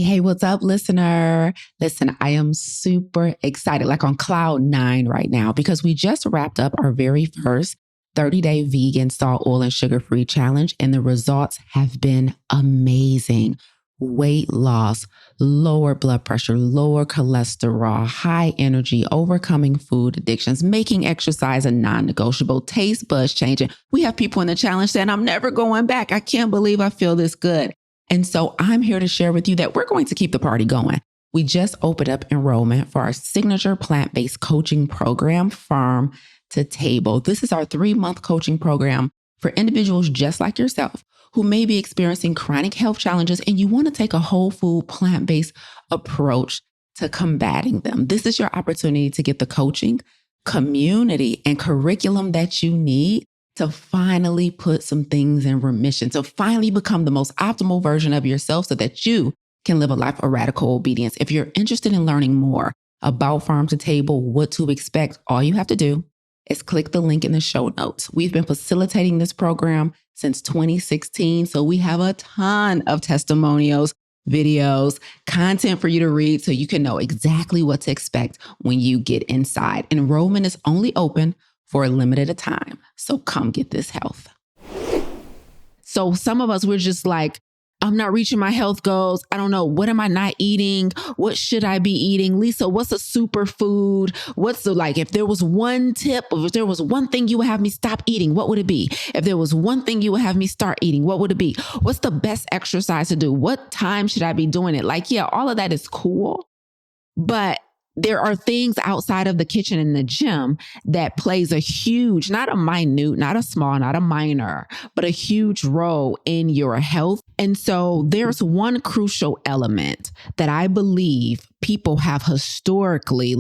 Hey, what's up, listener? Listen, I am super excited, like on cloud nine right now, because we just wrapped up our very first 30-day vegan, salt, oil, and sugar-free challenge, and the results have been amazing. Weight loss, lower blood pressure, lower cholesterol, high energy, overcoming food addictions, making exercise a non-negotiable, taste buds changing. We have people in the challenge saying, I'm never going back. I can't believe I feel this good. And so I'm here to share with you that we're going to keep the party going. We just opened up enrollment for our signature plant-based coaching program, Farm to Table. This is our 3-month coaching program for individuals just like yourself who may be experiencing chronic health challenges and you want to take a whole food plant-based approach to combating them. This is your opportunity to get the coaching, community, and curriculum that you need to finally put some things in remission, to finally become the most optimal version of yourself so that you can live a life of radical obedience. If you're interested in learning more about Farm to Table, what to expect, all you have to do is click the link in the show notes. We've been facilitating this program since 2016, so we have a ton of testimonials, videos, content for you to read so you can know exactly what to expect when you get inside. Enrollment is only open for a limited time. So come get this health. So some of us, we're just like, I'm not reaching my health goals. I don't know. What am I not eating? What should I be eating? Lisa, what's a superfood? What's the, like, if there was one tip, or if there was one thing you would have me stop eating, what would it be? If there was one thing you would have me start eating, what would it be? What's the best exercise to do? What time should I be doing it? Like, yeah, all of that is cool. But there are things outside of the kitchen and the gym that plays a huge, not a minute, not a small, not a minor, but a huge role in your health. And so there's one crucial element that I believe people have historically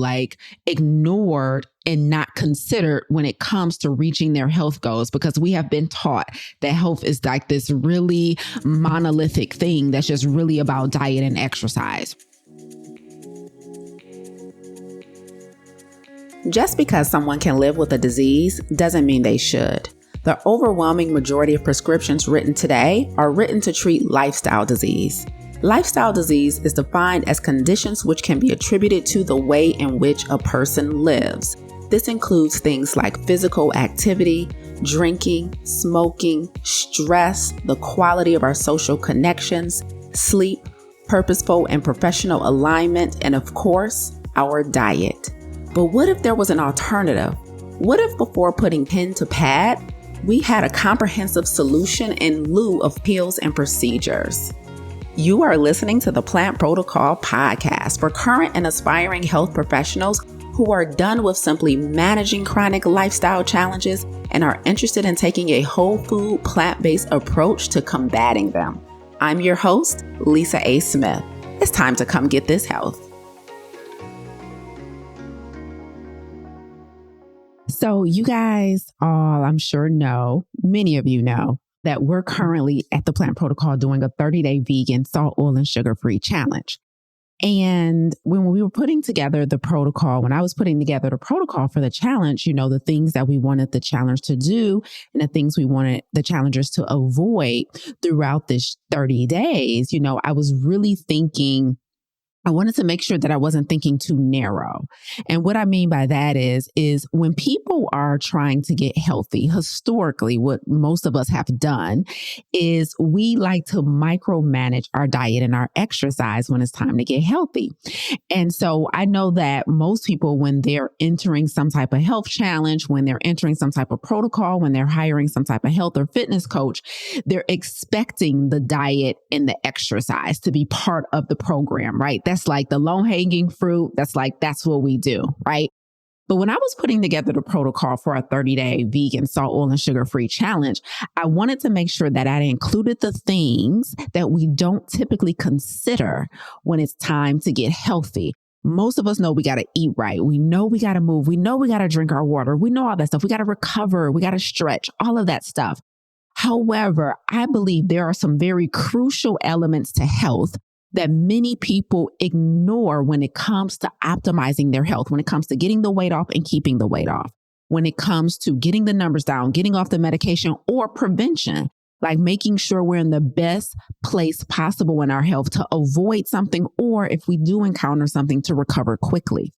ignored and not considered when it comes to reaching their health goals, because we have been taught that health is like this really monolithic thing that's just really about diet and exercise. Just because someone can live with a disease doesn't mean they should. The overwhelming majority of prescriptions written today are written to treat lifestyle disease. Lifestyle disease is defined as conditions which can be attributed to the way in which a person lives. This includes things like physical activity, drinking, smoking, stress, the quality of our social connections, sleep, purposeful and professional alignment, and of course, our diet. But what if there was an alternative? What if before putting pen to pad, we had a comprehensive solution in lieu of pills and procedures? You are listening to the Plant Protocol podcast for current and aspiring health professionals who are done with simply managing chronic lifestyle challenges and are interested in taking a whole food, plant-based approach to combating them. I'm your host, Lisa A. Smith. It's time to come get this health. So you guys all, I'm sure know, many of you know, that we're currently at the Plant Protocol doing a 30-day vegan, salt, oil, and sugar-free challenge. And when we were putting together the protocol, when I was putting together the protocol for the challenge, you know, the things that we wanted the challenge to do and the things we wanted the challengers to avoid throughout this 30 days, you know, I was really thinking, I wanted to make sure that I wasn't thinking too narrow. And what I mean by that is when people are trying to get healthy, historically, what most of us have done is we like to micromanage our diet and our exercise when it's time to get healthy. And so I know that most people, when they're entering some type of health challenge, when they're entering some type of protocol, when they're hiring some type of health or fitness coach, they're expecting the diet and the exercise to be part of the program, right? That's like the low-hanging fruit. That's what we do, right? But when I was putting together the protocol for a 30-day vegan, salt, oil, and sugar-free challenge, I wanted to make sure that I included the things that we don't typically consider when it's time to get healthy. Most of us know we got to eat right. We know we got to move. We know we got to drink our water. We know all that stuff. We got to recover. We got to stretch, all of that stuff. However, I believe there are some very crucial elements to health that many people ignore when it comes to optimizing their health, when it comes to getting the weight off and keeping the weight off, when it comes to getting the numbers down, getting off the medication or prevention. like making sure we're in the best place possible in our health to avoid something, or if we do encounter something, to recover quickly.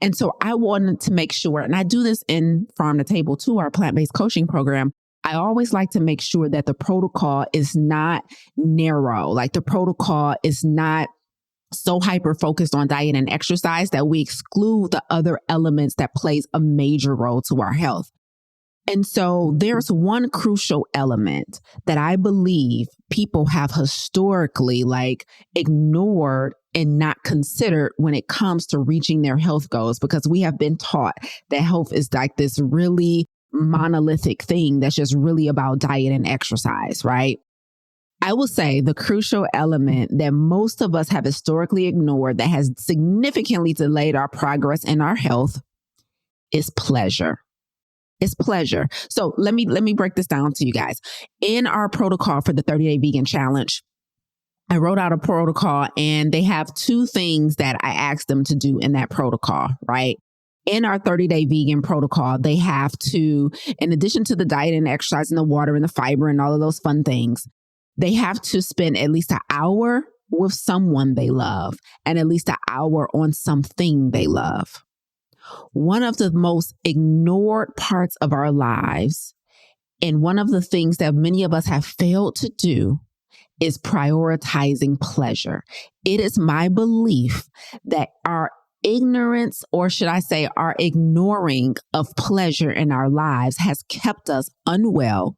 And so I wanted to make sure, and I do this in Farm to Table too, our plant-based coaching program. I always like to make sure that the protocol is not narrow, like the protocol is not so hyper focused on diet and exercise that we exclude the other elements that plays a major role to our health. And so there's one crucial element that I believe people have historically ignored and not considered when it comes to reaching their health goals, because we have been taught that health is like this really monolithic thing that's just really about diet and exercise, right? I will say the crucial element that most of us have historically ignored that has significantly delayed our progress in our health is pleasure. It's pleasure. So let me break this down to you guys. In our protocol for the 30-day vegan challenge, I wrote out a protocol, and they have two things that I asked them to do in that protocol, right? In our 30-day vegan protocol, they have to, in addition to the diet and exercise and the water and the fiber and all of those fun things, they have to spend at least an hour with someone they love and at least an hour on something they love. One of the most ignored parts of our lives, and one of the things that many of us have failed to do, is prioritizing pleasure. It is my belief that our ignorance, or should I say our ignoring of pleasure in our lives, has kept us unwell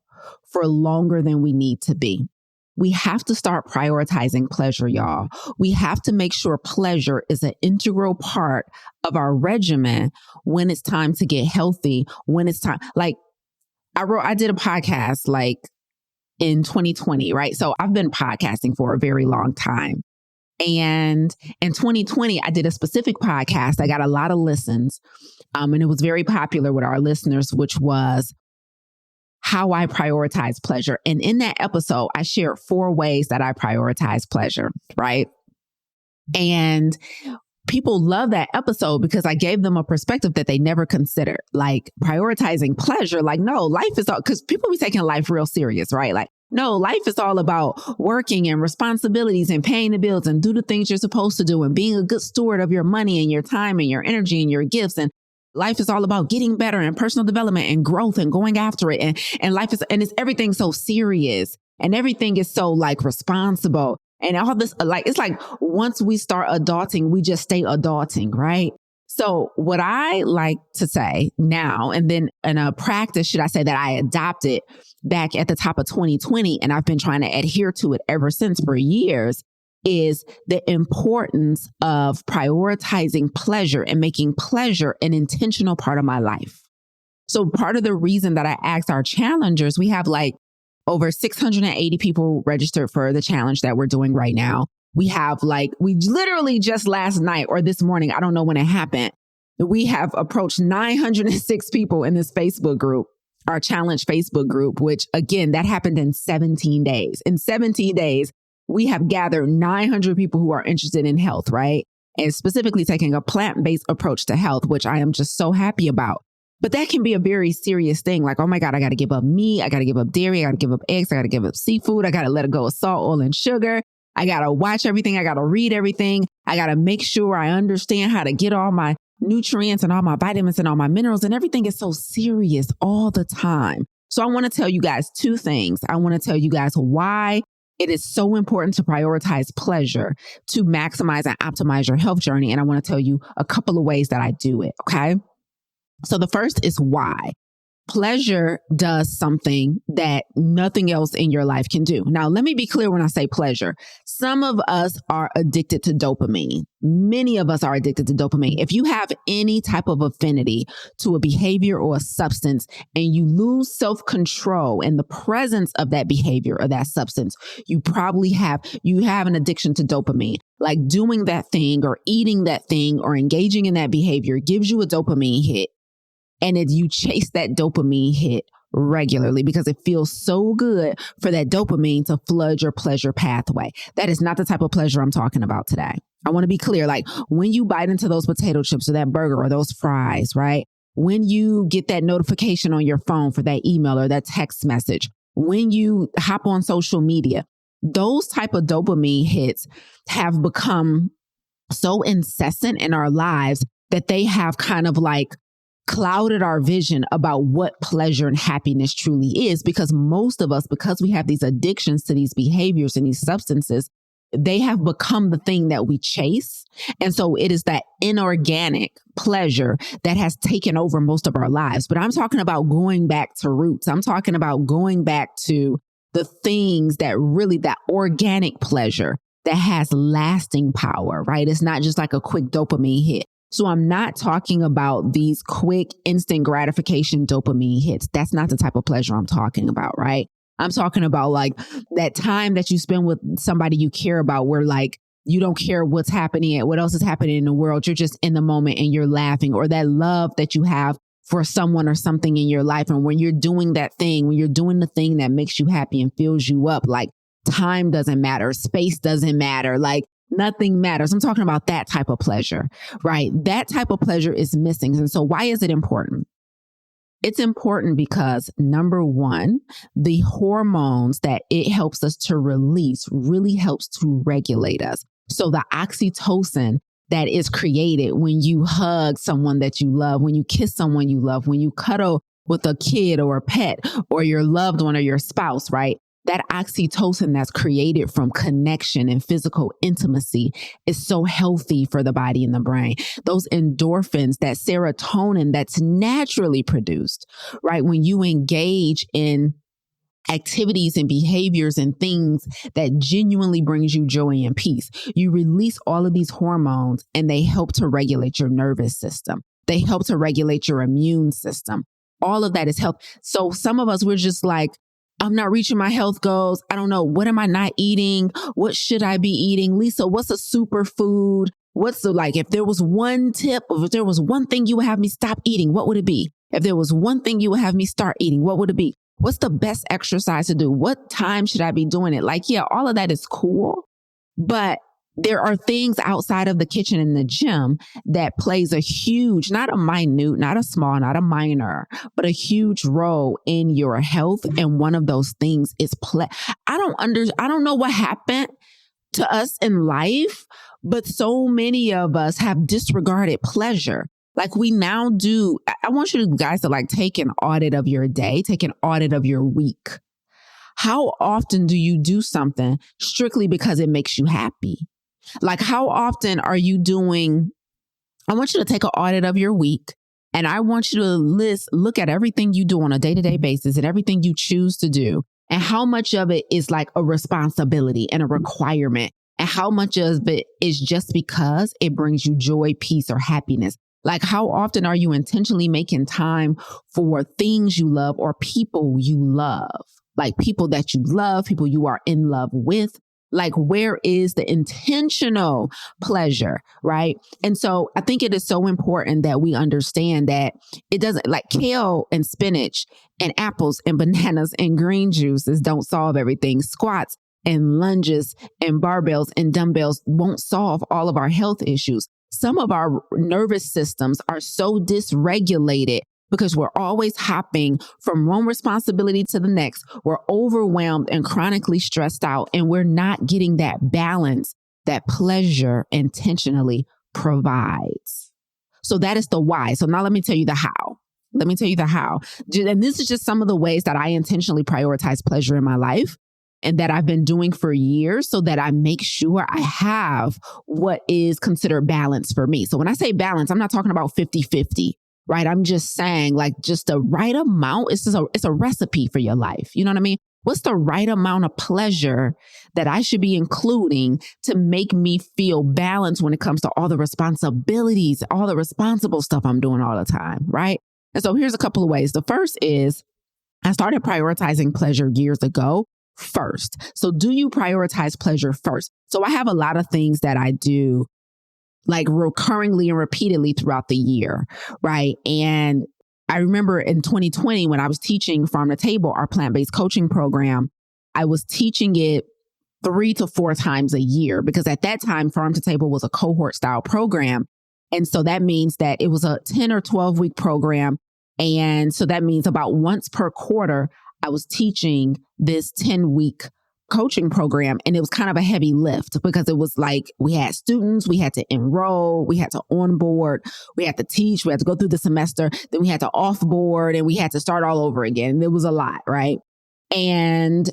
for longer than we need to be. We have to start prioritizing pleasure, y'all. We have to make sure pleasure is an integral part of our regimen when it's time to get healthy, when it's time. I did a podcast in 2020, right? So I've been podcasting for a very long time. And in 2020, I did a specific podcast. I got a lot of listens, and it was very popular with our listeners, which was how I prioritize pleasure. And in that episode, I shared 4 ways that I prioritize pleasure, right? And people love that episode because I gave them a perspective that they never considered, like prioritizing pleasure. No, life is all, because people be taking life real serious, right? No, life is all about working and responsibilities and paying the bills and do the things you're supposed to do and being a good steward of your money and your time and your energy and your gifts. And life is all about getting better and personal development and growth and going after it. And life is, and it's everything so serious and everything is so responsible. And all this, it's once we start adulting, we just stay adulting, right? So what I like to say now, and then in a practice, should I say, that I adopted back at the top of 2020, and I've been trying to adhere to it ever since for years, is the importance of prioritizing pleasure and making pleasure an intentional part of my life. So part of the reason that I asked our challengers, we have over 680 people registered for the challenge that we're doing right now. We have we literally just last night or this morning, I don't know when it happened, we have approached 906 people in this Facebook group, our challenge Facebook group, which again, that happened in 17 days. In 17 days, we have gathered 900 people who are interested in health, right? And specifically taking a plant-based approach to health, which I am just so happy about. But that can be a very serious thing. Oh my God, I got to give up meat. I got to give up dairy. I got to give up eggs. I got to give up seafood. I got to let go of salt, oil, and sugar. I got to watch everything. I got to read everything. I got to make sure I understand how to get all my nutrients and all my vitamins and all my minerals, and everything is so serious all the time. So I want to tell you guys 2 things. I want to tell you guys why it is so important to prioritize pleasure to maximize and optimize your health journey. And I want to tell you a couple of ways that I do it. Okay. So the first is why. Pleasure does something that nothing else in your life can do. Now, let me be clear when I say pleasure. Some of us are addicted to dopamine. Many of us are addicted to dopamine. If you have any type of affinity to a behavior or a substance and you lose self-control in the presence of that behavior or that substance, you probably have an addiction to dopamine. Like doing that thing or eating that thing or engaging in that behavior gives you a dopamine hit. And you chase that dopamine hit regularly because it feels so good for that dopamine to flood your pleasure pathway. That is not the type of pleasure I'm talking about today. I want to be clear. When you bite into those potato chips or that burger or those fries, right? When you get that notification on your phone for that email or that text message, when you hop on social media. Those type of dopamine hits have become so incessant in our lives that they have kind of like clouded our vision about what pleasure and happiness truly is. Because most of us, because we have these addictions to these behaviors and these substances, they have become the thing that we chase. And so it is that inorganic pleasure that has taken over most of our lives. But I'm talking about going back to roots. I'm talking about going back to the things that really, that organic pleasure that has lasting power, right? It's not just like a quick dopamine hit. So I'm not talking about these quick instant gratification dopamine hits. That's not the type of pleasure I'm talking about, right? I'm talking about like that time that you spend with somebody you care about where like you don't care what's happening and what else is happening in the world. You're just in the moment and you're laughing, or that love that you have for someone or something in your life. And when you're doing that thing, when you're doing the thing that makes you happy and fills you up, like time doesn't matter, space doesn't matter, like nothing matters. I'm talking about that type of pleasure, right? That type of pleasure is missing. And so why is it important? It's important because, number one, the hormones that it helps us to release really helps to regulate us. So the oxytocin that is created when you hug someone that you love, when you kiss someone you love, when you cuddle with a kid or a pet or your loved one or your spouse, right? That oxytocin that's created from connection and physical intimacy is so healthy for the body and the brain. Those endorphins, that serotonin that's naturally produced, right? When you engage in activities and behaviors and things that genuinely brings you joy and peace, you release all of these hormones and they help to regulate your nervous system. They help to regulate your immune system. All of that is health. So some of us, we're just like, I'm not reaching my health goals. I don't know. What am I not eating? What should I be eating? Lisa, what's a superfood? What's the, like, if there was one tip, or if there was one thing you would have me stop eating, what would it be? If there was one thing you would have me start eating, what would it be? What's the best exercise to do? What time should I be doing it? Like, yeah, all of that is cool. But there are things outside of the kitchen and the gym that plays a huge, not a minute, not a small, not a minor, but a huge role in your health. And one of those things is play. I don't know what happened to us in life, but so many of us have disregarded pleasure. Like we now do. I want you guys to like take an audit of your day, take an audit of your week. How often do you do something strictly because it makes you happy? Like how often are you doing, I want you to take an audit of your week, and I want you to look at everything you do on a day-to-day basis and everything you choose to do, and how much of it is like a responsibility and a requirement, and how much of it is just because it brings you joy, peace, or happiness. Like how often are you intentionally making time for things you love or people you love? Like people that you love, people you are in love with. Like, where is the intentional pleasure, right? And so I think it is so important that we understand that it doesn't, like kale and spinach and apples and bananas and green juices don't solve everything. Squats and lunges and barbells and dumbbells won't solve all of our health issues. Some of our nervous systems are so dysregulated because we're always hopping from one responsibility to the next. We're overwhelmed and chronically stressed out, and we're not getting that balance that pleasure intentionally provides. So that is the why. So now let me tell you the how. And this is just some of the ways that I intentionally prioritize pleasure in my life and that I've been doing for years so that I make sure I have what is considered balance for me. So when I say balance, I'm not talking about 50-50. Right? I'm just saying like just the right amount. It's a recipe for your life. You know what I mean? What's the right amount of pleasure that I should be including to make me feel balanced when it comes to all the responsibilities, all the responsible stuff I'm doing all the time, right? And so here's a couple of ways. The first is I started prioritizing pleasure years ago first. So do you prioritize pleasure first? So I have a lot of things that I do like recurringly and repeatedly throughout the year, right? And I remember in 2020 when I was teaching Farm to Table, our plant-based coaching program, I was teaching it 3 to 4 times a year because at that time, Farm to Table was a cohort style program. And so that means that it was a 10 or 12 week program. And so that means about once per quarter, I was teaching this 10-week coaching program, and it was kind of a heavy lift because it was like we had students, we had to enroll, we had to onboard, we had to teach, we had to go through the semester, then we had to offboard, and we had to start all over again. And it was a lot, right? And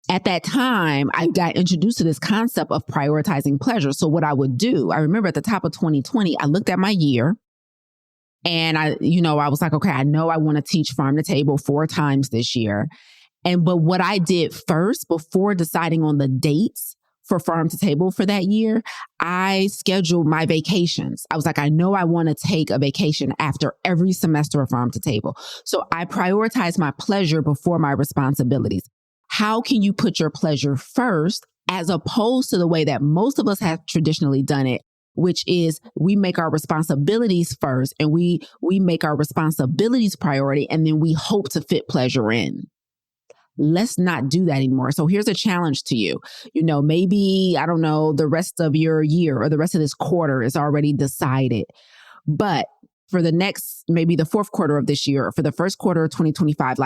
at that time, I got introduced to this concept of prioritizing pleasure. So what I would do, I remember at the top of 2020, I looked at my year and I was like, okay, I know I want to teach farm to table 4 times this year. But what I did first, before deciding on the dates for farm to table for that year, I scheduled my vacations. I was like, I know I want to take a vacation after every semester of farm to table. So I prioritized my pleasure before my responsibilities. How can you put your pleasure first, as opposed to the way that most of us have traditionally done it, which is we make our responsibilities first and we make our responsibilities priority, and then we hope to fit pleasure in. Let's not do that anymore. So here's a challenge to you. Maybe, I don't know, the rest of your year or the rest of this quarter is already decided. But for the next, maybe the fourth quarter of this year or for the first quarter of 2025,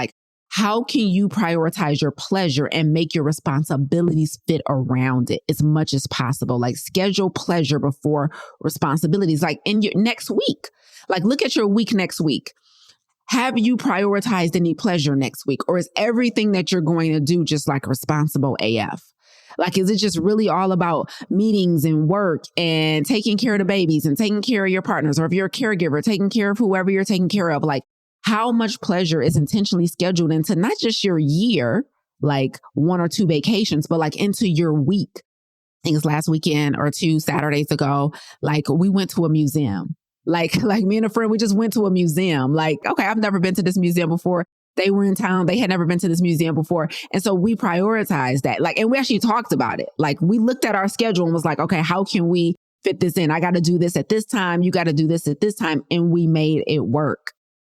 how can you prioritize your pleasure and make your responsibilities fit around it as much as possible? Schedule pleasure before responsibilities, in your next week. Look at your week next week. Have you prioritized any pleasure next week? Or is everything that you're going to do just responsible AF? Is it just really all about meetings and work and taking care of the babies and taking care of your partners? Or if you're a caregiver, taking care of whoever you're taking care of? How much pleasure is intentionally scheduled into not just your year, 1 or 2 vacations, but into your week? I think it was last weekend or 2 Saturdays ago, we went to a museum. Like me and a friend, we just went to a museum. Okay, I've never been to this museum before. They were in town. They had never been to this museum before. And so we prioritized that. And we actually talked about it. We looked at our schedule and was like, okay, how can we fit this in? I got to do this at this time. You got to do this at this time. And we made it work.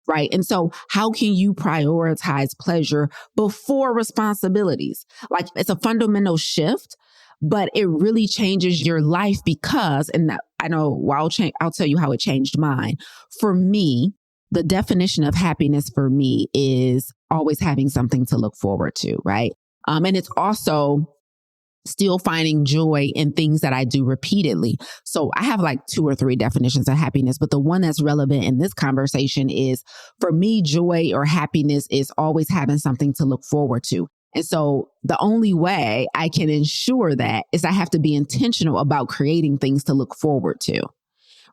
Right. And so how can you prioritize pleasure before responsibilities? It's a fundamental shift, but it really changes your life because, and I know, I'll tell you how it changed mine. For me, the definition of happiness for me is always having something to look forward to, right? And it's also still finding joy in things that I do repeatedly. So I have 2 or 3 definitions of happiness, but the one that's relevant in this conversation is, for me, joy or happiness is always having something to look forward to. And so the only way I can ensure that is I have to be intentional about creating things to look forward to.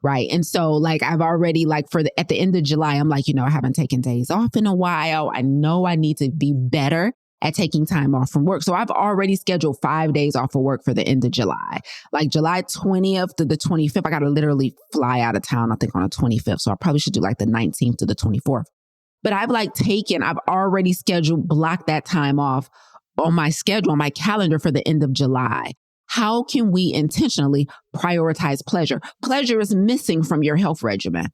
Right. And so I've already at the end of July, I'm I haven't taken days off in a while. I know I need to be better at taking time off from work. So I've already scheduled 5 days off of work for the end of July. July 20th to the 25th, I got to literally fly out of town, I think on the 25th. So I probably should do the 19th to the 24th. But I've already blocked that time off on my schedule, on my calendar for the end of July. How can we intentionally prioritize pleasure? Pleasure is missing from your health regimen.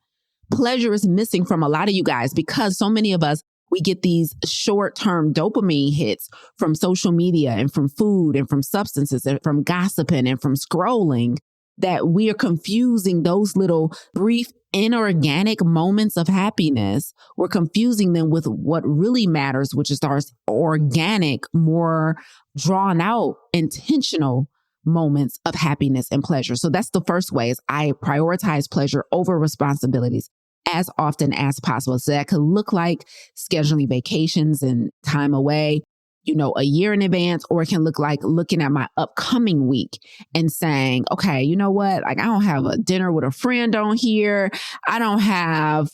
Pleasure is missing from a lot of you guys because so many of us, we get these short-term dopamine hits from social media and from food and from substances and from gossiping and from scrolling, that we are confusing those little brief inorganic moments of happiness. We're confusing them with what really matters, which is our organic, more drawn out, intentional moments of happiness and pleasure. So that's the first way, is I prioritize pleasure over responsibilities as often as possible. So that could look like scheduling vacations and time away, a year in advance, or it can look like looking at my upcoming week and saying, okay, you know what? I don't have a dinner with a friend on here. I don't have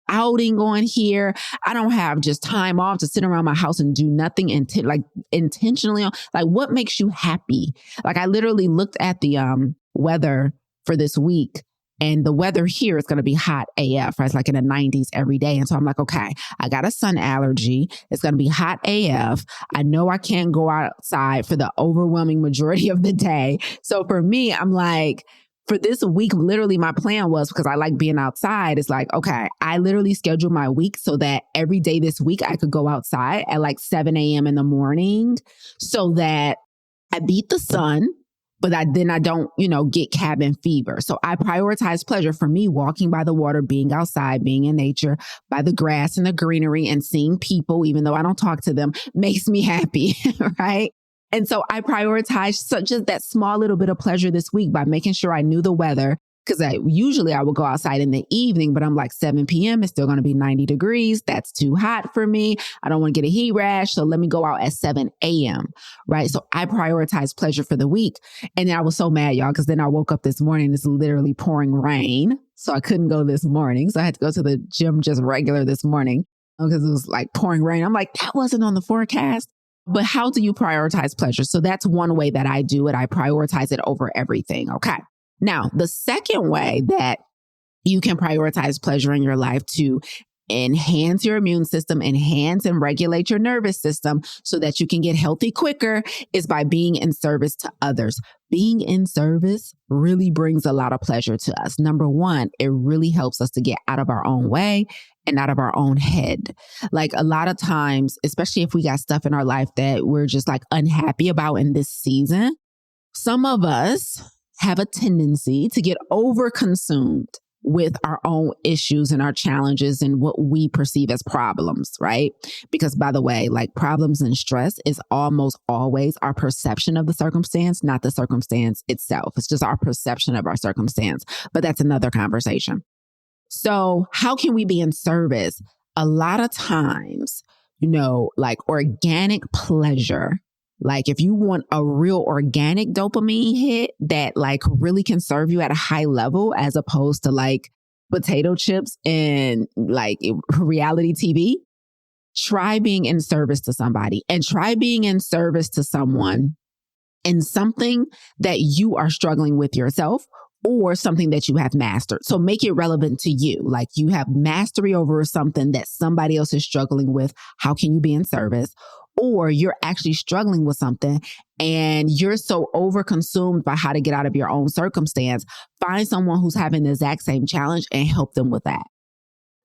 outing on here. I don't have just time off to sit around my house and do nothing intentionally. What makes you happy? I literally looked at the weather for this week. And the weather here is going to be hot AF, right? It's in the 90s every day. And so I'm okay, I got a sun allergy. It's going to be hot AF. I know I can't go outside for the overwhelming majority of the day. So for me, I'm for this week, literally my plan was, because I like being outside, it's okay, I literally scheduled my week so that every day this week I could go outside at 7 a.m. in the morning so that I beat the sun but then I don't, get cabin fever. So I prioritize pleasure. For me, walking by the water, being outside, being in nature, by the grass and the greenery and seeing people, even though I don't talk to them, makes me happy, right? And so I prioritize such as that small little bit of pleasure this week by making sure I knew the weather. Because usually I would go outside in the evening, but I'm like 7 p.m. It's still going to be 90 degrees. That's too hot for me. I don't want to get a heat rash. So let me go out at 7 a.m. Right. So I prioritize pleasure for the week. And then I was so mad, y'all, because then I woke up this morning. It's literally pouring rain. So I couldn't go this morning. So I had to go to the gym just regular this morning because it was like pouring rain. I'm like, that wasn't on the forecast. But how do you prioritize pleasure? So that's one way that I do it. I prioritize it over everything. Okay. Now, the second way that you can prioritize pleasure in your life to enhance your immune system, enhance and regulate your nervous system so that you can get healthy quicker is by being in service to others. Being in service really brings a lot of pleasure to us. Number one, it really helps us to get out of our own way and out of our own head. Like a lot of times, especially if we got stuff in our life that we're just like unhappy about in this season, some of us have a tendency to get overconsumed with our own issues and our challenges and what we perceive as problems, right? Because by the way, like problems and stress is almost always our perception of the circumstance, not the circumstance itself. It's just our perception of our circumstance. But that's another conversation. So how can we be in service? A lot of times, like organic pleasure. Like if you want a real organic dopamine hit that like really can serve you at a high level as opposed to like potato chips and like reality TV, try being in service to somebody and try being in service to someone in something that you are struggling with yourself or something that you have mastered. So make it relevant to you. Like you have mastery over something that somebody else is struggling with. How can you be in service? Or you're actually struggling with something and you're so overconsumed by how to get out of your own circumstance. Find someone who's having the exact same challenge and help them with that.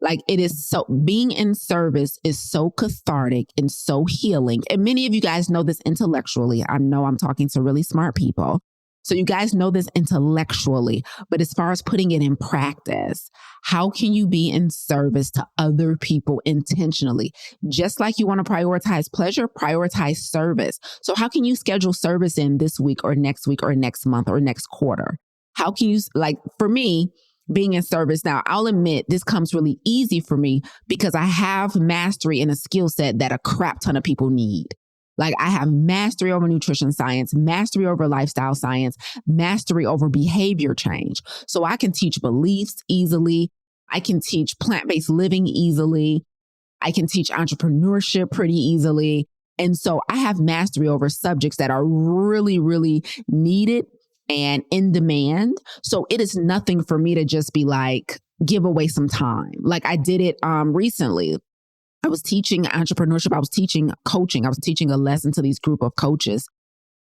Like it is so, being in service is so cathartic and so healing. And many of you guys know this intellectually. I know I'm talking to really smart people. So you guys know this intellectually, but as far as putting it in practice, how can you be in service to other people intentionally? Just like you want to prioritize pleasure, prioritize service. So how can you schedule service in this week or next month or next quarter? How can you, like for me, being in service now, I'll admit this comes really easy for me because I have mastery in a skill set that a crap ton of people need. Like I have mastery over nutrition science, mastery over lifestyle science, mastery over behavior change. So I can teach beliefs easily. I can teach plant-based living easily. I can teach entrepreneurship pretty easily. And so I have mastery over subjects that are really, really needed and in demand. So it is nothing for me to just be like, give away some time. Like I did it recently. I was teaching entrepreneurship. I was teaching coaching. I was teaching a lesson to these group of coaches.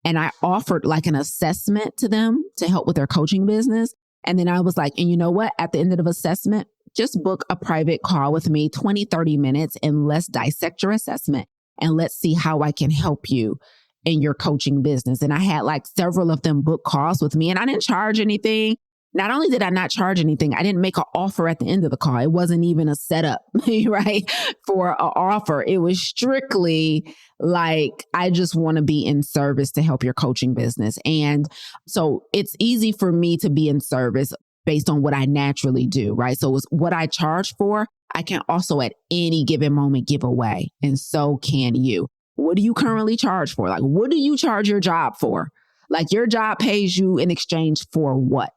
And I offered like an assessment to them to help with their coaching business. And then I was like, and you know what? At the end of the assessment, just book a private call with me, 20, 30 minutes, and let's dissect your assessment. And let's see how I can help you in your coaching business. And I had like several of them book calls with me and I didn't charge anything. Not only did I not charge anything, I didn't make an offer at the end of the call. It wasn't even a setup, right, for an offer. It was strictly like, I just want to be in service to help your coaching business. And so it's easy for me to be in service based on what I naturally do, right? So it's what I charge for, I can also at any given moment give away. And so can you. What do you currently charge for? Like, what do you charge your job for? Like your job pays you in exchange for what?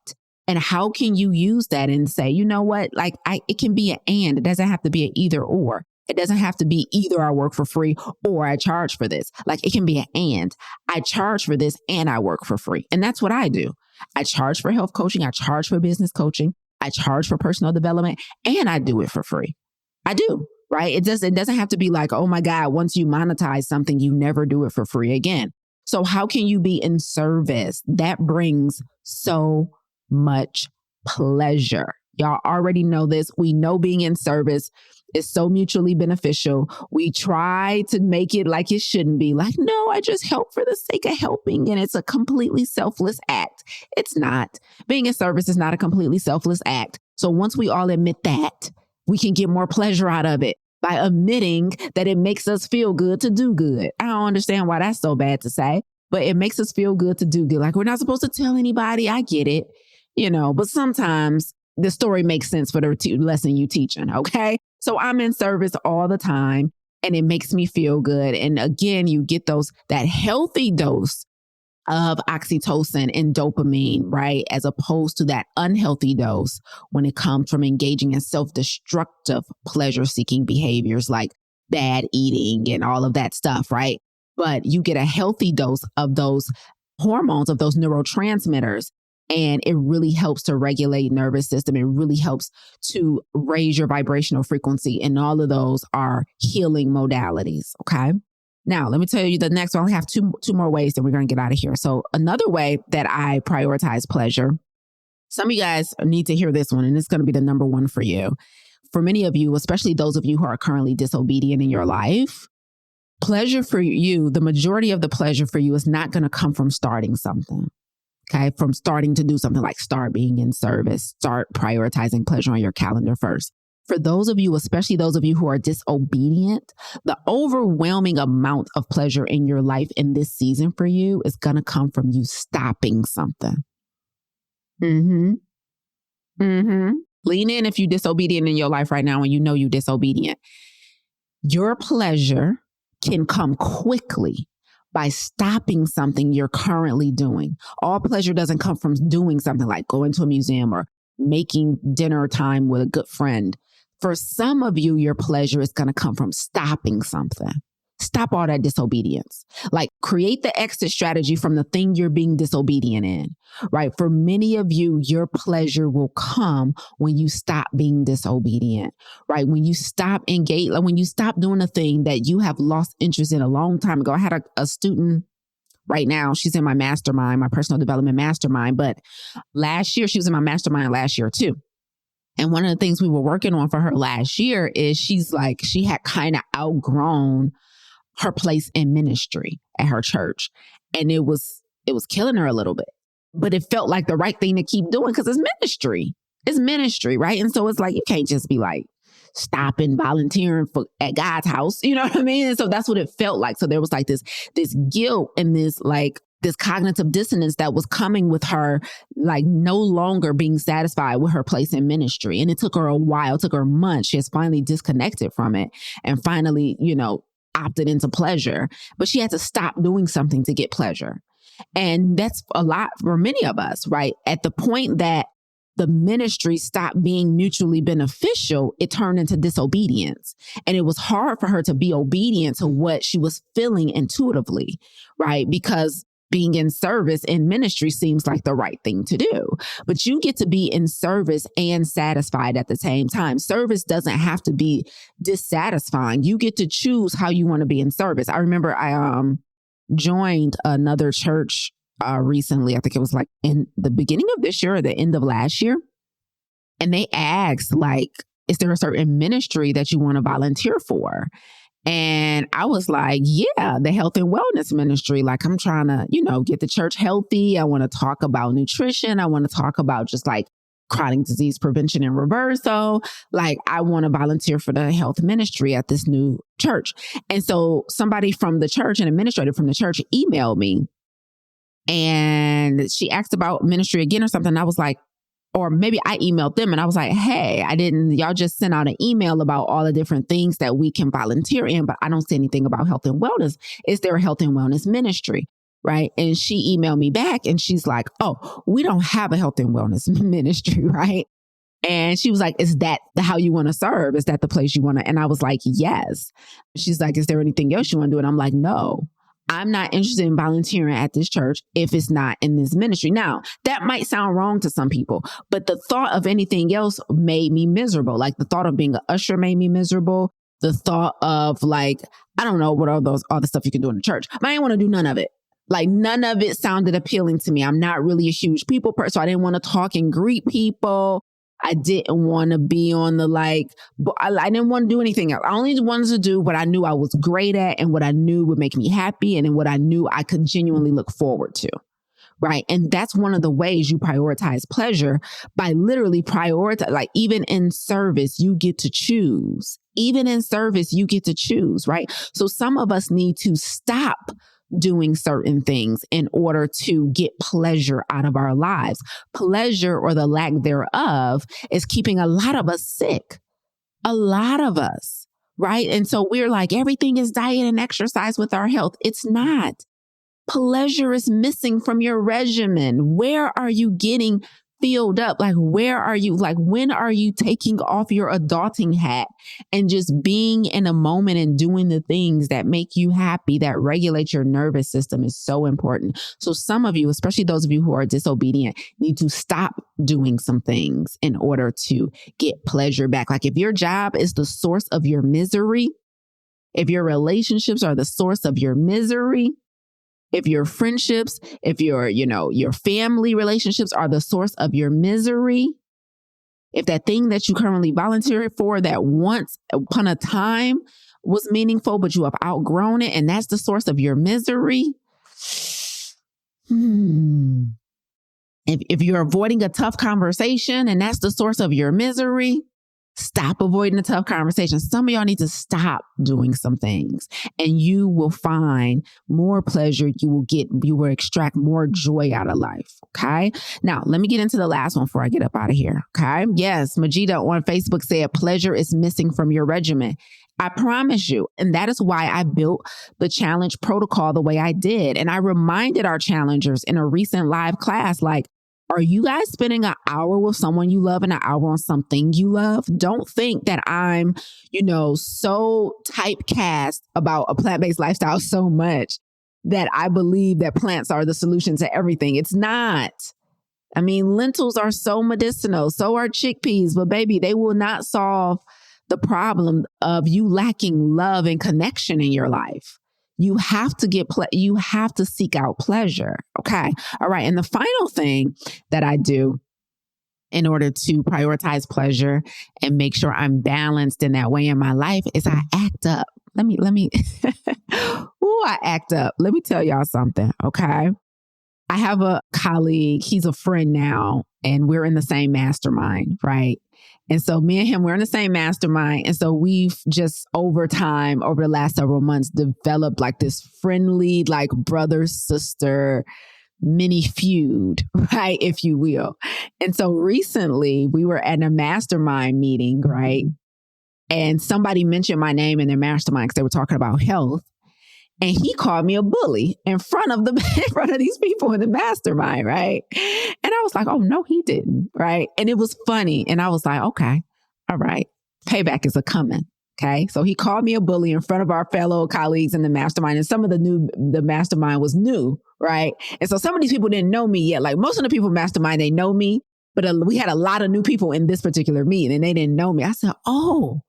And how can you use that and say, you know what, like it can be an and, it doesn't have to be an either or. It doesn't have to be either I work for free or I charge for this. Like it can be an and. I charge for this and I work for free. And that's what I do. I charge for health coaching. I charge for business coaching. I charge for personal development and I do it for free. I do, right? It doesn't have to be like, oh my God, once you monetize something, you never do it for free again. So how can you be in service? That brings so much pleasure. Y'all already know this. We know being in service It's so mutually beneficial. We try to make it like it shouldn't be. Like, no, I just help for the sake of helping. And it's a completely selfless act. It's not. Being in service is not a completely selfless act. So once we all admit that, we can get more pleasure out of it by admitting that it makes us feel good to do good. I don't understand why that's so bad to say, but it makes us feel good to do good. Like, we're not supposed to tell anybody. I get it, but sometimes the story makes sense for the lesson you teaching. Okay. So I'm in service all the time and it makes me feel good. And again, you get that healthy dose of oxytocin and dopamine, right? As opposed to that unhealthy dose when it comes from engaging in self-destructive pleasure-seeking behaviors like bad eating and all of that stuff, right? But you get a healthy dose of those hormones, of those neurotransmitters, and it really helps to regulate nervous system. It really helps to raise your vibrational frequency. And all of those are healing modalities, okay? Now, let me tell you the next one. I only have two more ways that we're going to get out of here. So another way that I prioritize pleasure, some of you guys need to hear this one, and it's going to be the number one for you. For many of you, especially those of you who are currently disobedient in your life, pleasure for you, the majority of the pleasure for you is not going to come from starting something. Okay, from starting to do something like start being in service, start prioritizing pleasure on your calendar first. For those of you, especially those of you who are disobedient, the overwhelming amount of pleasure in your life in this season for you is going to come from you stopping something. Lean in if you're disobedient in your life right now and you know you're disobedient. Your pleasure can come quickly by stopping something you're currently doing. All pleasure doesn't come from doing something like going to a museum or making dinner time with a good friend. For some of you, your pleasure is going to come from stopping something. Stop all that disobedience. Like, create the exit strategy from the thing you're being disobedient in, right? For many of you, your pleasure will come when you stop being disobedient, right? When you stop engaging, like when you stop doing a thing that you have lost interest in a long time ago. I had a student right now. She's in my mastermind, my personal development mastermind. But last year, she was in my mastermind last year too. And one of the things we were working on for her last year is she had kind of outgrown her place in ministry at her church. And it was killing her a little bit, but it felt like the right thing to keep doing because it's ministry. It's ministry, right? And so it's like, you can't just be like stopping volunteering at God's house. You know what I mean? And so that's what it felt like. So there was like this guilt and this cognitive dissonance that was coming with her, like no longer being satisfied with her place in ministry. And it took her a while, it took her months. She has finally disconnected from it and finally, opted into pleasure, but she had to stop doing something to get pleasure. And that's a lot for many of us, right? At the point that the ministry stopped being mutually beneficial, it turned into disobedience. And it was hard for her to be obedient to what she was feeling intuitively, right? Because being in service in ministry seems like the right thing to do. But you get to be in service and satisfied at the same time. Service doesn't have to be dissatisfying. You get to choose how you want to be in service. I remember I joined another church recently. I think it was like in the beginning of this year or the end of last year. And they asked, like, is there a certain ministry that you want to volunteer for? And I was like, yeah, the health and wellness ministry. Like, I'm trying to, get the church healthy. I want to talk about nutrition. I want to talk about just like chronic disease prevention and reversal. Like, I want to volunteer for the health ministry at this new church. And so somebody from the church, an administrator from the church, emailed me and she asked about ministry again or something. I was like, or maybe I emailed them and I was like, hey, y'all just sent out an email about all the different things that we can volunteer in, but I don't see anything about health and wellness. Is there a health and wellness ministry? Right. And she emailed me back and she's like, oh, we don't have a health and wellness ministry. Right. And she was like, is that how you want to serve? Is that the place you want to? And I was like, yes. She's like, is there anything else you want to do? And I'm like, no. I'm not interested in volunteering at this church if it's not in this ministry. Now, that might sound wrong to some people, but the thought of anything else made me miserable. Like the thought of being an usher made me miserable. The thought of like, I don't know what all the stuff you can do in the church, but I didn't want to do none of it. Like none of it sounded appealing to me. I'm not really a huge people person, so I didn't want to talk and greet people. I didn't want to be on the I didn't want to do anything else. I only wanted to do what I knew I was great at and what I knew would make me happy and then what I knew I could genuinely look forward to. Right. And that's one of the ways you prioritize pleasure, by literally prioritize, like even in service, you get to choose. Even in service, you get to choose. Right. So some of us need to stop doing certain things in order to get pleasure out of our lives. Pleasure, or the lack thereof, is keeping a lot of us sick. A lot of us. Right. And so we're like, everything is diet and exercise with our health. It's not. Pleasure is missing from your regimen. Where are you getting filled up? Like, where are you? Like, when are you taking off your adulting hat and just being in a moment and doing the things that make you happy, that regulate your nervous system, is so important. So some of you, especially those of you who are disobedient, need to stop doing some things in order to get pleasure back. Like, if your job is the source of your misery, if your relationships are the source of your misery, if your friendships, if your family relationships are the source of your misery, if that thing that you currently volunteer for that once upon a time was meaningful, but you have outgrown it, and that's the source of your misery. If you're avoiding a tough conversation and that's the source of your misery, stop avoiding a tough conversation. Some of y'all need to stop doing some things, and you will find more pleasure. You will extract more joy out of life. Okay. Now, let me get into the last one before I get up out of here. Okay. Yes. Majida on Facebook said, pleasure is missing from your regimen. I promise you. And that is why I built the challenge protocol the way I did. And I reminded our challengers in a recent live class, like, are you guys spending an hour with someone you love and an hour on something you love? Don't think that I'm, so typecast about a plant-based lifestyle so much that I believe that plants are the solution to everything. It's not. I mean, lentils are so medicinal. So are chickpeas. But baby, they will not solve the problem of you lacking love and connection in your life. You have to you have to seek out pleasure. Okay. All right. And the final thing that I do in order to prioritize pleasure and make sure I'm balanced in that way in my life is I act up. Let me, I act up. Let me tell y'all something. Okay. I have a colleague, he's a friend now, and we're in the same mastermind, right? And so me and him, we're in the same mastermind. And so we've just over time, over the last several months, developed like this friendly, like brother, sister, mini feud, right? If you will. And so recently we were at a mastermind meeting, right? And somebody mentioned my name in their mastermind because they were talking about health. And he called me a bully in front of these people in the mastermind, right? And I was like, oh, no, he didn't, right? And it was funny. And I was like, okay, all right, payback is a coming, okay? So he called me a bully in front of our fellow colleagues in the mastermind. And some of the mastermind was new, right? And so some of these people didn't know me yet. Like most of the people in mastermind, they know me, but we had a lot of new people in this particular meeting and they didn't know me. I said, oh,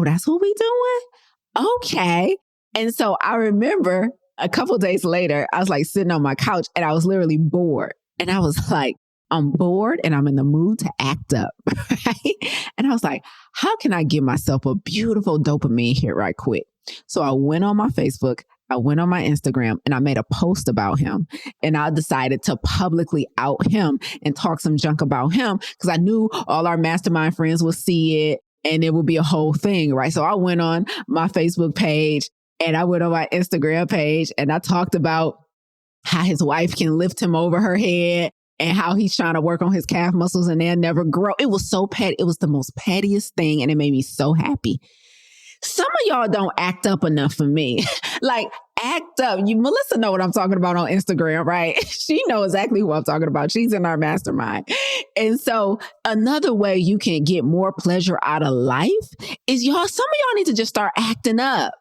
that's what we doing? Okay. And so I remember a couple of days later, I was like sitting on my couch and I was literally bored. And I was like, I'm bored and I'm in the mood to act up. Right? And I was like, how can I give myself a beautiful dopamine hit right quick? So I went on my Facebook, I went on my Instagram, and I made a post about him. And I decided to publicly out him and talk some junk about him because I knew all our mastermind friends would see it and it would be a whole thing, right? So I went on my Facebook page and I went on my Instagram page and I talked about how his wife can lift him over her head and how he's trying to work on his calf muscles and they'll never grow. It was so petty. It was the most pettiest thing. And it made me so happy. Some of y'all don't act up enough for me. Like act up. Melissa know what I'm talking about on Instagram, right? She knows exactly who I'm talking about. She's in our mastermind. And so another way you can get more pleasure out of life is some of y'all need to just start acting up.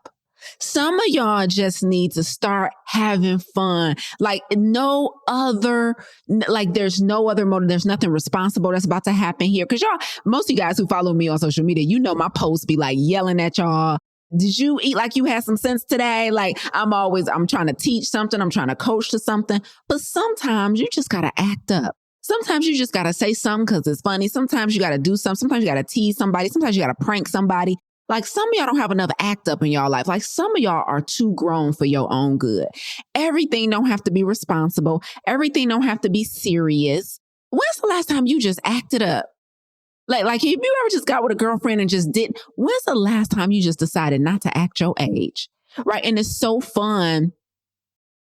Some of y'all just need to start having fun. Like there's no other motive. There's nothing responsible that's about to happen here. Cause most of you guys who follow me on social media, my posts be like yelling at y'all. Did you eat like you had some sense today? Like I'm trying to teach something. I'm trying to coach to something, but sometimes you just got to act up. Sometimes you just got to say something because it's funny. Sometimes you got to do something. Sometimes you got to tease somebody. Sometimes you got to prank somebody. Like some of y'all don't have enough act up in y'all life. Like some of y'all are too grown for your own good. Everything don't have to be responsible. Everything don't have to be serious. When's the last time you just acted up? Like if you ever just got with a girlfriend and just didn't, when's the last time you just decided not to act your age? Right. And it's so fun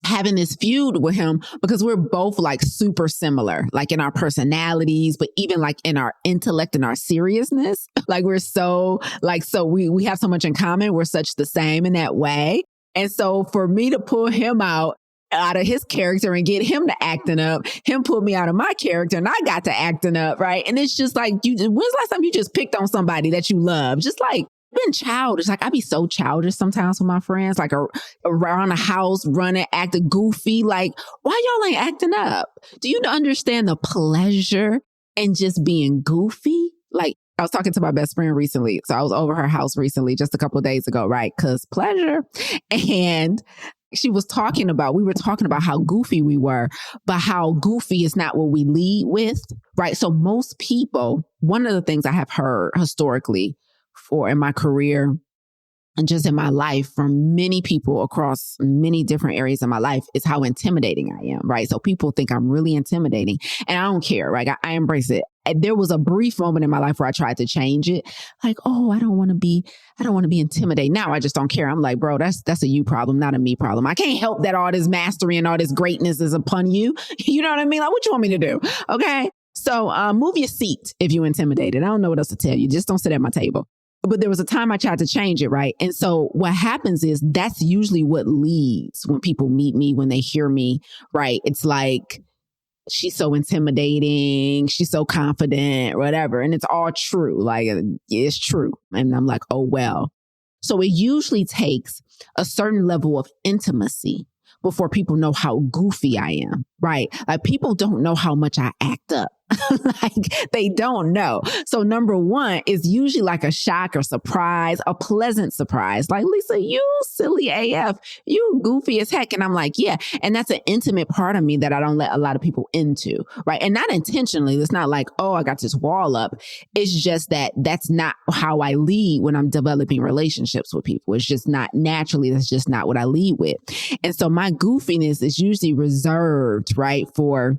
having this feud with him because we're both like super similar, like in our personalities, but even like in our intellect and our seriousness. Like we're so we have so much in common. We're such the same in that way. And so for me to pull him out of his character and get him to acting up, him pulled me out of my character and I got to acting up, right? And it's just like, when's the last time you just picked on somebody that you love? Just like, been childish. Like I be so childish sometimes with my friends, like around the house, running, acting goofy. Like, why y'all ain't acting up? Do you understand the pleasure in just being goofy? Like I was talking to my best friend recently. So I was over her house recently, just a couple of days ago, right? Because pleasure. And we were talking about how goofy we were, but how goofy is not what we lead with, right? So most people, one of the things I have heard historically for in my career and just in my life from many people across many different areas of my life is how intimidating I am, right? So people think I'm really intimidating and I don't care, right? I embrace it. And there was a brief moment in my life where I tried to change it. Like, oh, I don't want to be intimidated. Now I just don't care. I'm like, bro, that's a you problem, not a me problem. I can't help that all this mastery and all this greatness is upon you. You know what I mean? Like, what you want me to do? Okay. So move your seat if you're intimidated. I don't know what else to tell you. Just don't sit at my table. But there was a time I tried to change it, right? And so what happens is that's usually what leads when people meet me, when they hear me, right? It's like, she's so intimidating, she's so confident, whatever. And it's all true. Like, it's true. And I'm like, oh, well. So it usually takes a certain level of intimacy before people know how goofy I am, right? Like people don't know how much I act up. Like they don't know. So number one is usually like a shock or surprise, a pleasant surprise. Like, Lisa, you silly AF, you goofy as heck. And I'm like, yeah. And that's an intimate part of me that I don't let a lot of people into, right? And not intentionally. It's not like, oh, I got this wall up. It's just that that's not how I lead when I'm developing relationships with people. It's just not naturally. That's just not what I lead with. And so my goofiness is usually reserved, right, for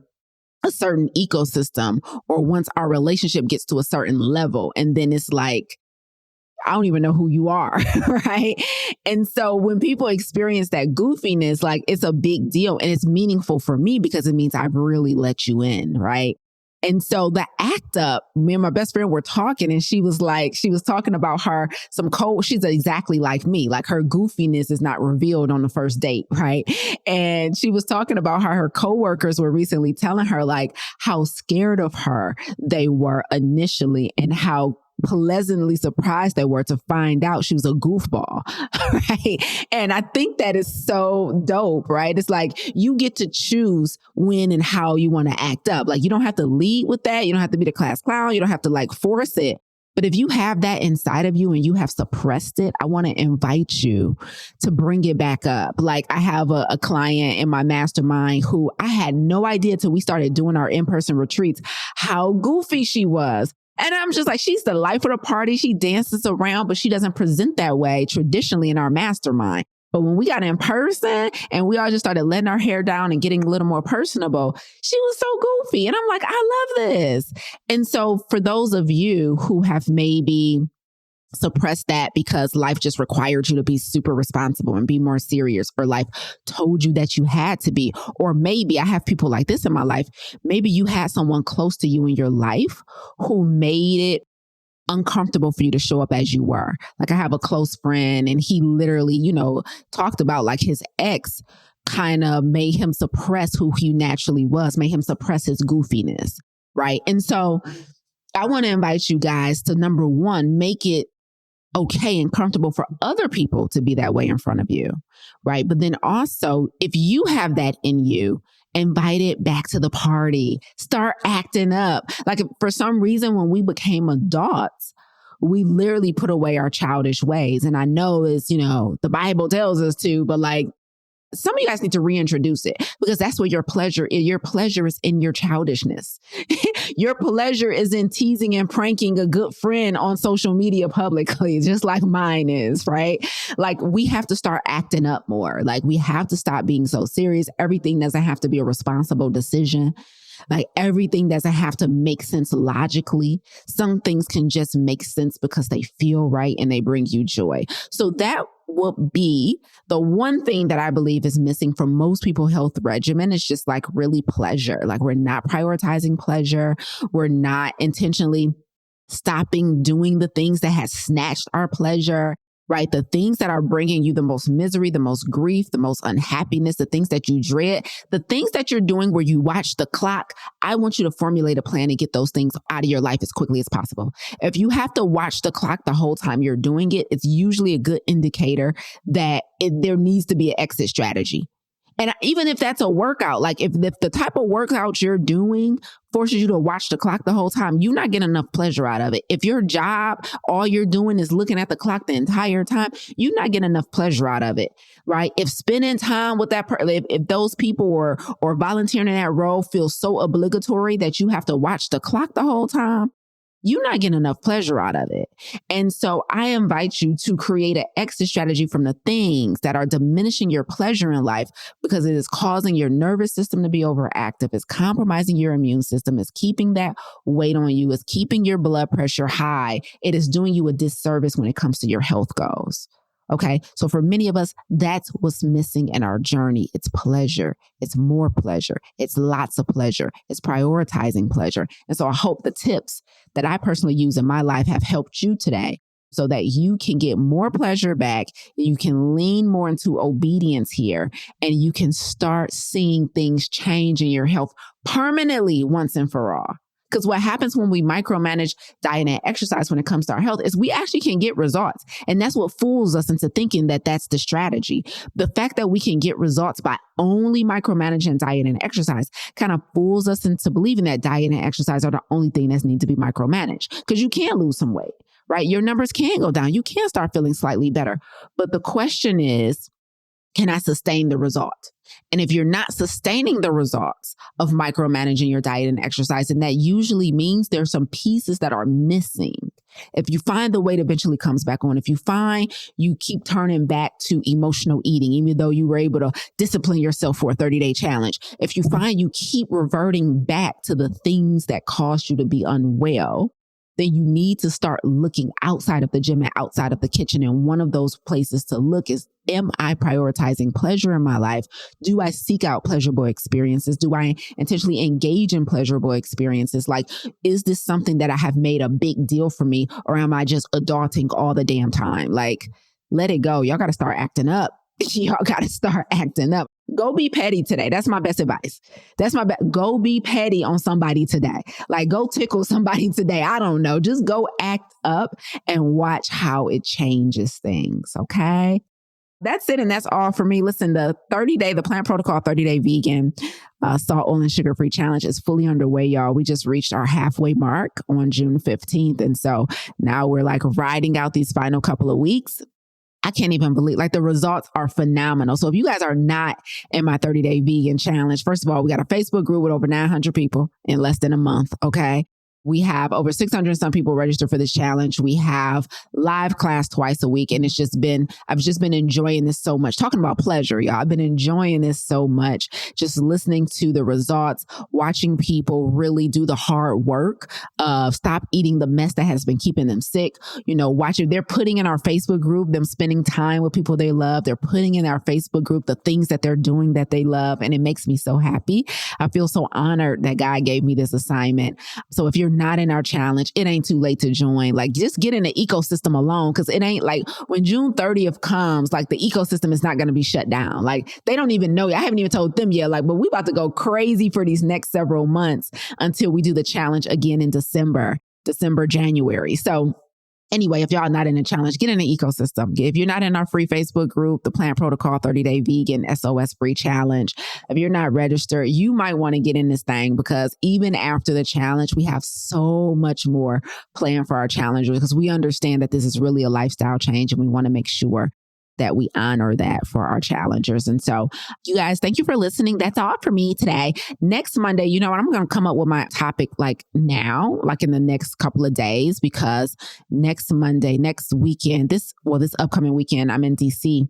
a certain ecosystem or once our relationship gets to a certain level. And then it's like, I don't even know who you are, right? And so when people experience that goofiness, like it's a big deal and it's meaningful for me because it means I've really let you in, right? And so the act up, me and my best friend were talking and she was talking about she's exactly like me. Like her goofiness is not revealed on the first date, right? And she was talking about how her coworkers were recently telling her like how scared of her they were initially and how pleasantly surprised they were to find out she was a goofball, right? And I think that is so dope, right? It's like you get to choose when and how you want to act up. Like you don't have to lead with that. You don't have to be the class clown. You don't have to like force it. But if you have that inside of you and you have suppressed it, I want to invite you to bring it back up. Like I have a client in my mastermind who I had no idea till we started doing our in-person retreats, how goofy she was. And I'm just like, she's the life of the party. She dances around, but she doesn't present that way traditionally in our mastermind. But when we got in person and we all just started letting our hair down and getting a little more personable, she was so goofy. And I'm like, I love this. And so for those of you who have maybe suppressed that because life just required you to be super responsible and be more serious, or life told you that you had to be, or maybe I have people like this in my life. Maybe you had someone close to you in your life who made it uncomfortable for you to show up as you were. Like I have a close friend and he literally, talked about like his ex kind of made him suppress who he naturally was, made him suppress his goofiness, right? And so I want to invite you guys to, number one, make it okay and comfortable for other people to be that way in front of you, right? But then also, if you have that in you, invite it back to the party. Start acting up. Like for some reason, when we became adults, we literally put away our childish ways. And I know it's, the Bible tells us to, but like some of you guys need to reintroduce it, because that's where your pleasure is. Your pleasure is in your childishness. Your pleasure is in teasing and pranking a good friend on social media publicly, just like mine is, right? Like, we have to start acting up more. Like, we have to stop being so serious. Everything doesn't have to be a responsible decision. Like, everything doesn't have to make sense logically. Some things can just make sense because they feel right and they bring you joy. So that will be the one thing that I believe is missing from most people's health regimen, is just like really pleasure. Like, we're not prioritizing pleasure. We're not intentionally stopping doing the things that has snatched our pleasure. Right? The things that are bringing you the most misery, the most grief, the most unhappiness, the things that you dread, the things that you're doing where you watch the clock. I want you to formulate a plan and get those things out of your life as quickly as possible. If you have to watch the clock the whole time you're doing it, it's usually a good indicator that there needs to be an exit strategy. And even if that's a workout, like if the type of workout you're doing forces you to watch the clock the whole time, you're not getting enough pleasure out of it. If your job, all you're doing is looking at the clock the entire time, you're not getting enough pleasure out of it, right? If spending time with that person, if those people or volunteering in that role feels so obligatory that you have to watch the clock the whole time, you're not getting enough pleasure out of it. And so I invite you to create an exit strategy from the things that are diminishing your pleasure in life, because it is causing your nervous system to be overactive. It's compromising your immune system. It's keeping that weight on you. It's keeping your blood pressure high. It is doing you a disservice when it comes to your health goals. Okay. So for many of us, that's what's missing in our journey. It's pleasure. It's more pleasure. It's lots of pleasure. It's prioritizing pleasure. And so I hope the tips that I personally use in my life have helped you today, so that you can get more pleasure back. You can lean more into obedience here, and you can start seeing things change in your health permanently once and for all. Because what happens when we micromanage diet and exercise when it comes to our health is we actually can get results. And that's what fools us into thinking that that's the strategy. The fact that we can get results by only micromanaging diet and exercise kind of fools us into believing that diet and exercise are the only thing that need to be micromanaged. Because you can lose some weight, right? Your numbers can go down. You can start feeling slightly better. But the question is, can I sustain the result? And if you're not sustaining the results of micromanaging your diet and exercise, and that usually means there's some pieces that are missing. If you find the weight eventually comes back on, if you find you keep turning back to emotional eating, even though you were able to discipline yourself for a 30-day challenge, if you find you keep reverting back to the things that caused you to be unwell, then you need to start looking outside of the gym and outside of the kitchen. And one of those places to look is, am I prioritizing pleasure in my life? Do I seek out pleasurable experiences? Do I intentionally engage in pleasurable experiences? Like, is this something that I have made a big deal for me, or am I just adulting all the damn time? Like, let it go. Y'all got to start acting up. Y'all got to start acting up. Go be petty today. That's my best advice. Go be petty on somebody today. Like, go tickle somebody today. I don't know. Just go act up and watch how it changes things. Okay. That's it. And that's all for me. Listen, the Plant Protocol 30-day vegan salt, oil, and sugar-free challenge is fully underway, y'all. We just reached our halfway mark on June 15th. And so now we're like riding out these final couple of weeks. I can't even believe, like, the results are phenomenal. So if you guys are not in my 30-day vegan challenge, first of all, we got a Facebook group with over 900 people in less than a month. Okay. We have over 600 and some people registered for this challenge. We have live class twice a week. And I've just been enjoying this so much. Talking about pleasure, y'all. I've been enjoying this so much. Just listening to the results, watching people really do the hard work of stop eating the mess that has been keeping them sick. Watching, they're putting in our Facebook group, them spending time with people they love. They're putting in our Facebook group the things that they're doing that they love. And it makes me so happy. I feel so honored that God gave me this assignment. So if you're not in our challenge, it ain't too late to join. Like, just get in the ecosystem alone, because it ain't like when June 30th comes, like, the ecosystem is not going to be shut down. Like, they don't even know. I haven't even told them yet. Like, but we about to go crazy for these next several months until we do the challenge again in December, January. So anyway, if y'all not in the challenge, get in the ecosystem. If you're not in our free Facebook group, the Plant Protocol 30-day vegan SOS free challenge, if you're not registered, you might want to get in this thing, because even after the challenge, we have so much more planned for our challengers, because we understand that this is really a lifestyle change, and we want to make sure that we honor that for our challengers. And so, you guys, thank you for listening. That's all for me today. Next Monday, you know what? I'm going to come up with my topic like now, like in the next couple of days, because next Monday, next weekend, this upcoming weekend, I'm in DC.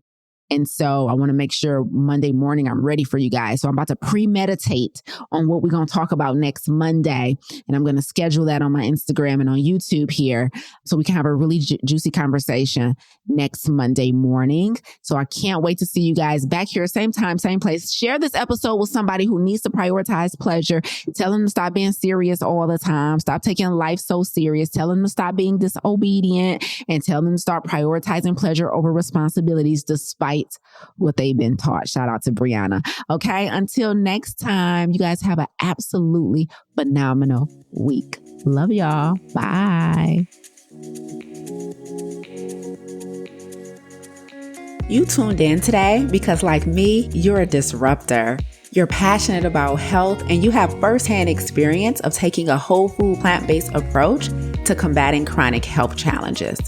And so I want to make sure Monday morning I'm ready for you guys. So I'm about to premeditate on what we're going to talk about next Monday. And I'm going to schedule that on my Instagram and on YouTube here so we can have a really juicy conversation next Monday morning. So I can't wait to see you guys back here, same time, same place. Share this episode with somebody who needs to prioritize pleasure. Tell them to stop being serious all the time. Stop taking life so serious. Tell them to stop being disobedient and tell them to start prioritizing pleasure over responsibilities despite what they've been taught. Shout out to Brianna. Okay, until next time, you guys have an absolutely phenomenal week. Love y'all. Bye. You tuned in today because, like me, you're a disruptor. You're passionate about health and you have firsthand experience of taking a whole food plant-based approach to combating chronic health challenges.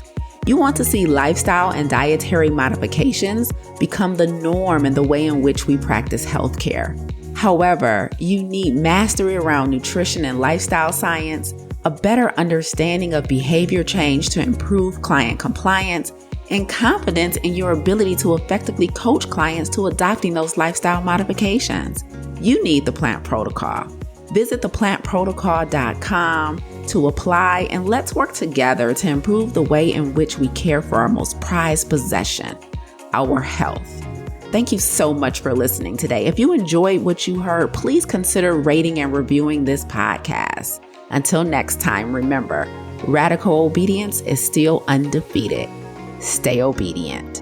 You want to see lifestyle and dietary modifications become the norm in the way in which we practice healthcare. However, you need mastery around nutrition and lifestyle science, a better understanding of behavior change to improve client compliance, and confidence in your ability to effectively coach clients to adopting those lifestyle modifications. You need the Plant Protocol. Visit theplantprotocol.com to apply, and let's work together to improve the way in which we care for our most prized possession, our health. Thank you so much for listening today. If you enjoyed what you heard, please consider rating and reviewing this podcast. Until next time, remember, radical obedience is still undefeated. Stay obedient.